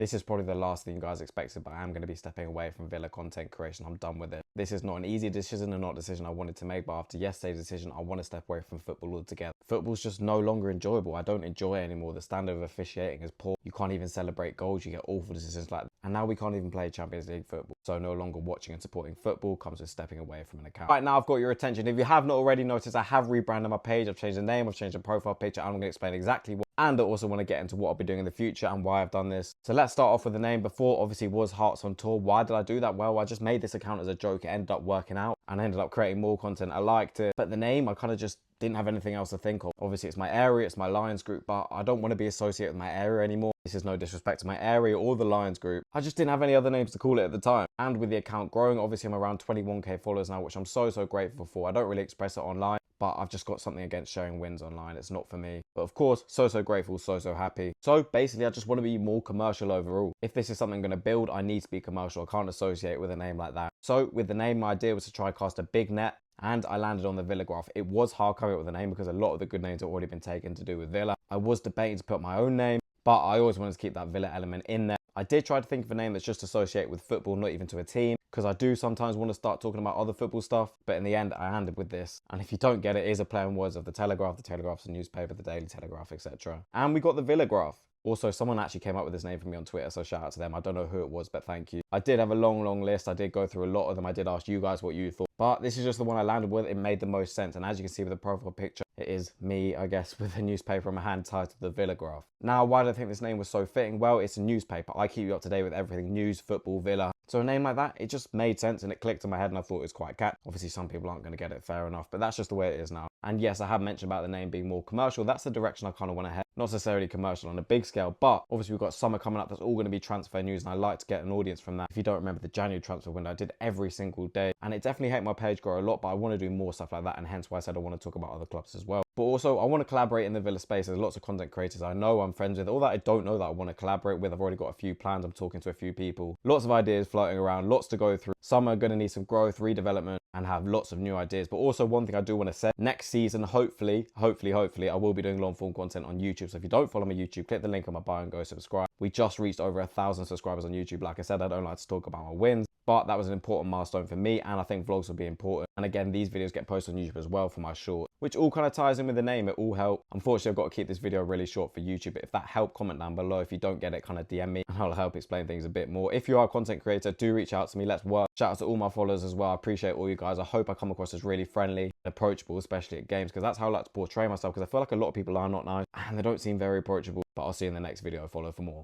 This is probably the last thing you guys expected, but I am going to be stepping away from Villa content creation. I'm done with it. This is not an easy decision and not a decision I wanted to make, but after yesterday's decision, I want to step away from football altogether. Football's just no longer enjoyable. I don't enjoy it anymore. The standard of officiating is poor. You can't even celebrate goals. You get awful decisions like that. And now we can't even play Champions League football. So no longer watching and supporting football comes with stepping away from an account. Right, now I've got your attention. If you have not already noticed, I have rebranded my page. I've changed the name, I've changed the profile picture, and I'm going to explain exactly what. And I also want to get into what I'll be doing in the future and why I've done this. So let's start off with the name. Before, obviously, was Hearts on Tour. Why did I do that? Well, I just made this account as a joke. It ended up working out and I ended up creating more content. I liked it. But the name, I kind of just didn't have anything else to think of. Obviously, it's my area, it's my Lions group, but I don't want to be associated with my area anymore. This is no disrespect to my area or the Lions group. I just didn't have any other names to call it at the time. And with the account growing, obviously I'm around 21k followers now, which I'm so grateful for. I don't really express it online, but I've just got something against sharing wins online. It's not for me. But of course, so grateful, so happy. So basically, I just want to be more commercial overall. If this is something I'm going to build, I need to be commercial. I can't associate with a name like that. So with the name, my idea was to try cast a big net, and I landed on the Villagraph. It was hard coming up with a name because a lot of the good names have already been taken to do with Villa. I was debating to put my own name, but I always wanted to keep that Villa element in there. I did try to think of a name that's just associated with football, not even to a team, because I do sometimes want to start talking about other football stuff, but in the end, I ended with this. And if you don't get it, it is a play on words of the Telegraph. The Telegraph's a newspaper, the Daily Telegraph, etc. And we got the Villagraph. Also, someone actually came up with this name for me on Twitter, so shout out to them. I don't know who it was, but thank you. I did have a long list. I did go through a lot of them. I did ask you guys what you thought, but this is just the one I landed with. It made the most sense, and as you can see with the profile picture, it is me, I guess, with a newspaper in my hand titled The Villagraph. Now, why do I think this name was so fitting? Well, it's a newspaper. I keep you up to date with everything news, football, Villa. So a name like that, it just made sense and it clicked in my head and I thought it was quite catchy. Obviously, some people aren't going to get it, fair enough, but that's just the way it is now. And yes, I have mentioned about the name being more commercial. That's the direction I kind of want to head. Not necessarily commercial on a big scale, but obviously we've got summer coming up. That's all going to be transfer news, and I like to get an audience from that. If you don't remember the January transfer window, I did every single day, and it definitely helped my page grow a lot, but I want to do more stuff like that, and hence why I said I want to talk about other clubs as well. But also, I want to collaborate in the Villa space. There's lots of content creators I know, I'm friends with, all that I don't know that I want to collaborate with. I've already got a few plans. I'm talking to a few people. Lots of ideas floating around, lots to go through. Some are going to need some growth, redevelopment, and have lots of new ideas. But also one thing I do want to say, next season, hopefully, I will be doing long form content on YouTube. So if you don't follow my YouTube, click the link on my bio and go subscribe. We just reached over 1,000 subscribers on YouTube. Like I said, I don't like to talk about my wins, but that was an important milestone for me, and I think vlogs will be important. And again, these videos get posted on YouTube as well for my short, which all kind of ties in with the name. It all helped. Unfortunately, I've got to keep this video really short for YouTube, but if that helped, comment down below. If you don't get it, kind of DM me and I'll help explain things a bit more. If you are a content creator, do reach out to me. Let's work. Shout out to all my followers as well. I appreciate all you guys. I hope I come across as really friendly and approachable, especially at games, because that's how I like to portray myself, because I feel like a lot of people are not nice and they don't seem very approachable. But I'll see you in the next video. Follow for more.